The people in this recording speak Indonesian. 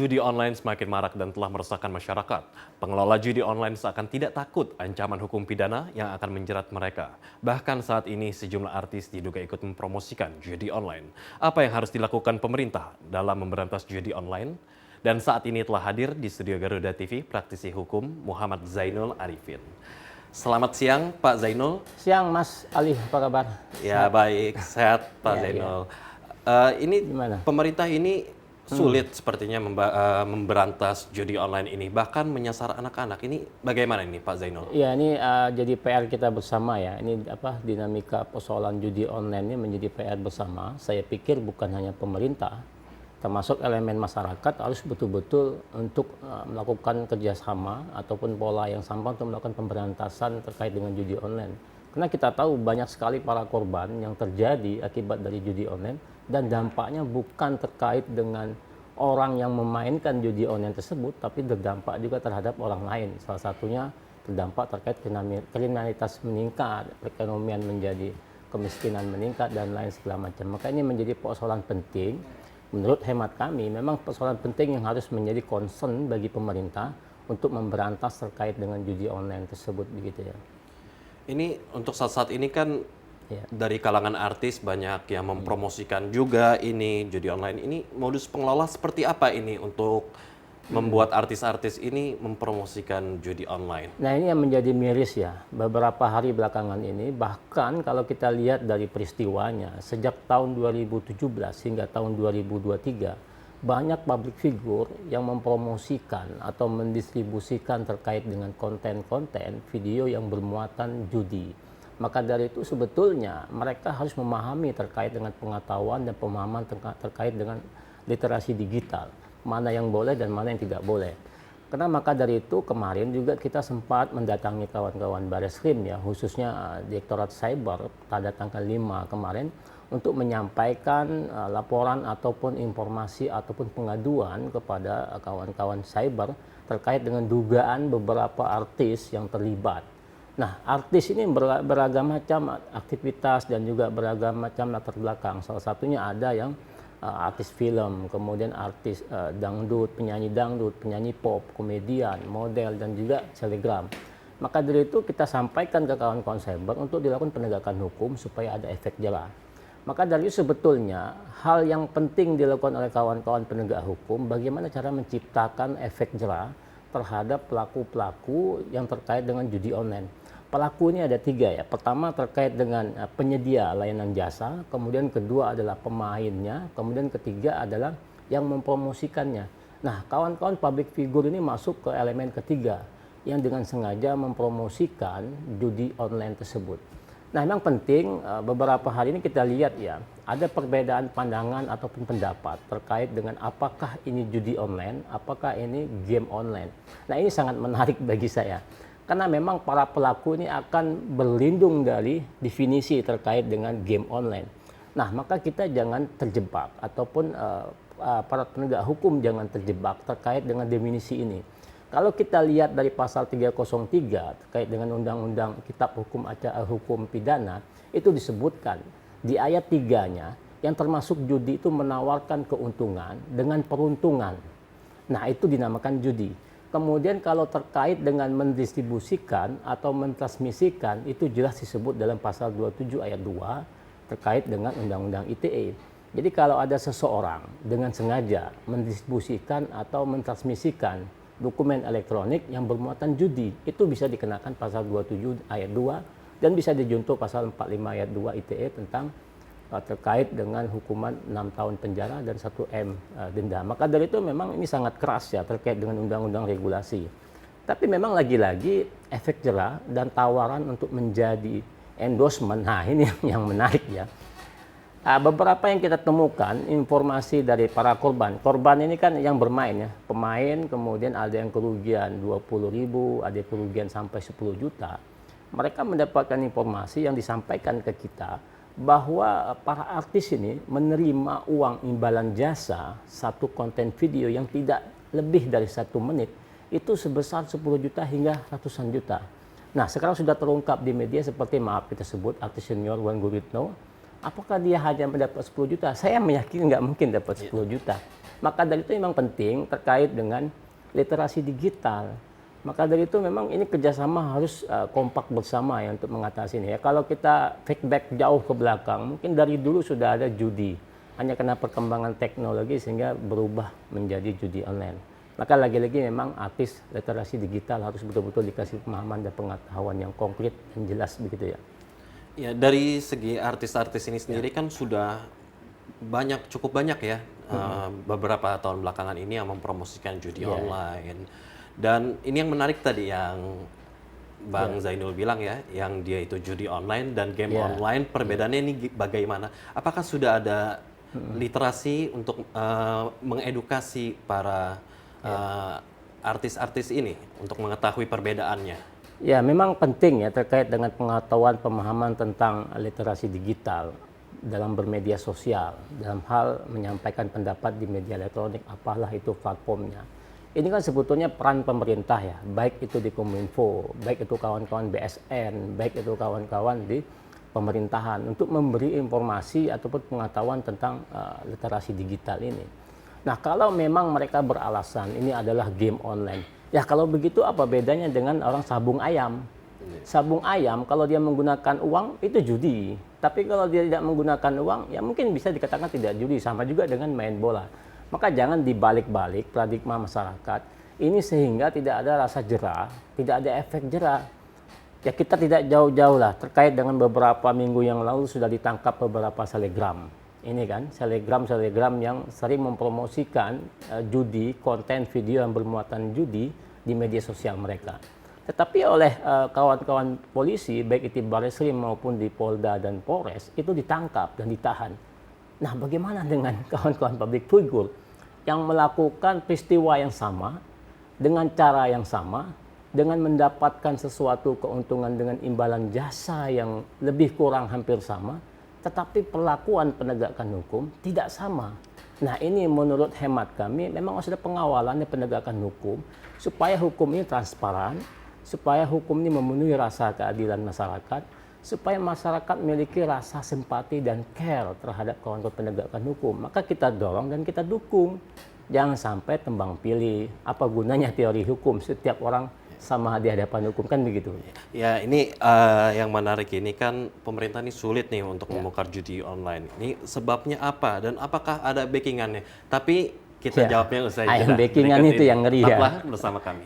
Judi online semakin marak dan telah meresahkan masyarakat. Pengelola judi online seakan tidak takut ancaman hukum pidana yang akan menjerat mereka. Bahkan saat ini sejumlah artis diduga ikut mempromosikan judi online. Apa yang harus dilakukan pemerintah dalam memberantas judi online? Dan saat ini telah hadir di studio Garuda TV praktisi hukum Muhammad Zainul Arifin. Selamat siang Pak Zainul. Siang Mas Ali, apa kabar? Ya baik, sehat Pak Zainul. Ini Gimana? pemerintah ini sulit sepertinya memberantas judi online ini, bahkan menyasar anak-anak. Ini bagaimana ini Pak Zainul? Ya, ini jadi PR kita bersama ya. Ini dinamika persoalan judi online ini menjadi PR bersama. Saya pikir bukan hanya pemerintah, termasuk elemen masyarakat harus betul-betul untuk melakukan kerjasama ataupun pola yang sama untuk melakukan pemberantasan terkait dengan judi online. Karena kita tahu banyak sekali para korban yang terjadi akibat dari judi online dan dampaknya bukan terkait dengan orang yang memainkan judi online tersebut, tapi berdampak juga terhadap orang lain. Salah satunya terdampak terkait kriminalitas meningkat, perekonomian menjadi kemiskinan meningkat dan lain segala macam. Maka ini menjadi persoalan penting. Menurut hemat kami, memang persoalan penting yang harus menjadi concern bagi pemerintah untuk memberantas terkait dengan judi online tersebut, begitu ya. Ini untuk saat-saat ini kan dari kalangan artis banyak yang mempromosikan juga ini judi online. Ini modus pengelola seperti apa ini untuk membuat artis-artis ini mempromosikan judi online? Nah, ini yang menjadi miris ya. Beberapa hari belakangan ini, bahkan kalau kita lihat dari peristiwanya, sejak tahun 2017 hingga tahun 2023, banyak public figure yang mempromosikan atau mendistribusikan terkait dengan konten-konten video yang bermuatan judi. Maka dari itu sebetulnya mereka harus memahami terkait dengan pengetahuan dan pemahaman terkait dengan literasi digital. Mana yang boleh dan mana yang tidak boleh. Karena maka dari itu kemarin juga kita sempat mendatangi kawan-kawan Barreskrim ya, khususnya Direktorat Cyber pada tanggal 5 kemarin untuk menyampaikan laporan ataupun informasi ataupun pengaduan kepada kawan-kawan cyber terkait dengan dugaan beberapa artis yang terlibat. Nah, artis ini beragam macam aktivitas dan juga beragam macam latar belakang. Salah satunya ada yang artis film, kemudian artis dangdut, penyanyi pop, komedian, model, dan juga selegram. Maka dari itu kita sampaikan ke kawan-kawan cyber untuk dilakukan penegakan hukum supaya ada efek jerah. Maka dari itu sebetulnya hal yang penting dilakukan oleh kawan-kawan penegak hukum, bagaimana cara menciptakan efek jerah terhadap pelaku-pelaku yang terkait dengan judi online. Pelaku ini ada 3 ya. Pertama terkait dengan penyedia layanan jasa, kemudian kedua adalah pemainnya, kemudian ketiga adalah yang mempromosikannya. Nah, kawan-kawan public figure ini masuk ke elemen ketiga yang dengan sengaja mempromosikan judi online tersebut. Nah, memang penting beberapa hari ini kita lihat ya, ada perbedaan pandangan ataupun pendapat terkait dengan apakah ini judi online, apakah ini game online. Nah, ini sangat menarik bagi saya. Karena memang para pelaku ini akan berlindung dari definisi terkait dengan game online. Nah, maka kita jangan terjebak ataupun para penegak hukum jangan terjebak terkait dengan definisi ini. Kalau kita lihat dari pasal 303 terkait dengan Undang-Undang Kitab Hukum Pidana, itu disebutkan di ayat 3-nya yang termasuk judi itu menawarkan keuntungan dengan peruntungan. Nah, itu dinamakan judi. Kemudian kalau terkait dengan mendistribusikan atau mentransmisikan, itu jelas disebut dalam pasal 27 ayat 2 terkait dengan Undang-Undang ITE. Jadi kalau ada seseorang dengan sengaja mendistribusikan atau mentransmisikan dokumen elektronik yang bermuatan judi, itu bisa dikenakan pasal 27 ayat 2 dan bisa dijuntuh pasal 45 ayat 2 ITE tentang terkait dengan hukuman 6 tahun penjara dan 1 M denda. Maka dari itu memang ini sangat keras ya terkait dengan undang-undang regulasi. Tapi memang lagi-lagi efek jerah dan tawaran untuk menjadi endorsement, nah ini yang menarik ya. Beberapa yang kita temukan informasi dari para korban. Korban ini kan yang bermain ya, pemain, kemudian ada yang kerugian 20.000, ada yang kerugian sampai 10 juta. Mereka mendapatkan informasi yang disampaikan ke kita bahwa para artis ini menerima uang imbalan jasa satu konten video yang tidak lebih dari 1 menit itu sebesar 10 juta hingga ratusan juta. Nah, sekarang sudah terungkap di media seperti maaf kita sebut artis senior Wan Guritno. Apakah dia hanya mendapat 10 juta? Saya meyakini nggak mungkin dapat 10 juta. Maka dari itu memang penting terkait dengan literasi digital. Maka dari itu memang ini kerjasama harus kompak bersama ya untuk mengatasi ini ya. Kalau kita feedback jauh ke belakang, mungkin dari dulu sudah ada judi. Hanya karena perkembangan teknologi sehingga berubah menjadi judi online. Maka lagi-lagi memang artis literasi digital harus betul-betul dikasih pemahaman dan pengetahuan yang konkret dan jelas begitu ya. Ya, dari segi artis-artis ini sendiri kan sudah cukup banyak ya beberapa tahun belakangan ini yang mempromosikan judi online. Dan ini yang menarik tadi yang Bang Zainul bilang ya, yang dia itu judi online dan game online, perbedaannya ini bagaimana? Apakah sudah ada literasi untuk mengedukasi para artis-artis ini untuk mengetahui perbedaannya? Ya, memang penting ya terkait dengan pengetahuan pemahaman tentang literasi digital dalam bermedia sosial, dalam hal menyampaikan pendapat di media elektronik, apalah itu platformnya. Ini kan sebetulnya peran pemerintah ya, baik itu di Kominfo, baik itu kawan-kawan BSN, baik itu kawan-kawan di pemerintahan untuk memberi informasi ataupun pengetahuan tentang literasi digital ini. Nah, kalau memang mereka beralasan ini adalah game online, ya kalau begitu apa bedanya dengan orang sabung ayam? Sabung ayam kalau dia menggunakan uang itu judi, tapi kalau dia tidak menggunakan uang ya mungkin bisa dikatakan tidak judi, sama juga dengan main bola. Maka jangan dibalik-balik paradigma masyarakat ini sehingga tidak ada rasa jerah, tidak ada efek jerah. Ya kita tidak jauh-jauh lah terkait dengan beberapa minggu yang lalu sudah ditangkap beberapa selegram. Ini kan selegram yang sering mempromosikan judi, konten video yang bermuatan judi di media sosial mereka. Tetapi oleh kawan-kawan polisi, baik itu Barreskrim maupun di Polda dan Polres, itu ditangkap dan ditahan. Nah, bagaimana dengan kawan-kawan public figure yang melakukan peristiwa yang sama, dengan cara yang sama, dengan mendapatkan sesuatu keuntungan dengan imbalan jasa yang lebih kurang hampir sama, tetapi perlakuan penegakan hukum tidak sama. Nah, ini menurut hemat kami memang harus ada pengawalan dan penegakan hukum supaya hukum ini transparan, supaya hukum ini memenuhi rasa keadilan masyarakat, supaya masyarakat memiliki rasa simpati dan care terhadap kawan-kawan penegakan hukum. Maka kita dorong dan kita dukung. Jangan sampai tembang pilih. Apa gunanya teori hukum? Setiap orang sama di hadapan hukum, kan begitu. Ya, ini yang menarik ini kan pemerintah ini sulit nih untuk membongkar judi online. Ini sebabnya apa dan apakah ada backingannya? Tapi kita jawabnya usai jeda. Backingan itu yang ngeri ya. Tetaplah bersama kami.